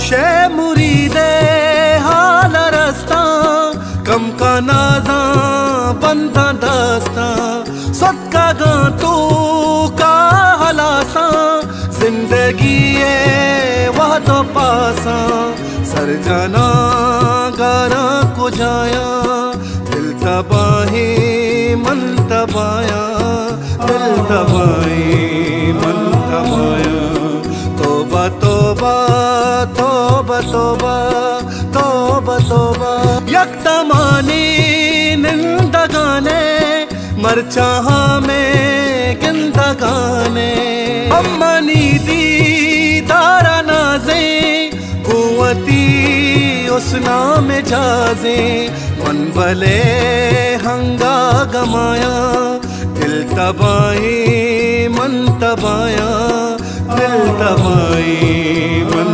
शे मुरीदे हाल रस्ता कम का नाजा बंदा दस्ता सदका गा तू का हलासा जिंदगी है वह तो पासा सर जाना गारा को जाया दिल तबाही मन तबाया दिल तबाही मन तबाया तोबा तोबा तोबा तोबा तोबा तोबा यक्तमानी निंदगाने मरचाहा में गिंदगाने अम्मनी दी दारा नाजे कुवती उस नाम जाजे मन भले हंगा गमाया दिल तबाही मन तबाया दिल तबाही मन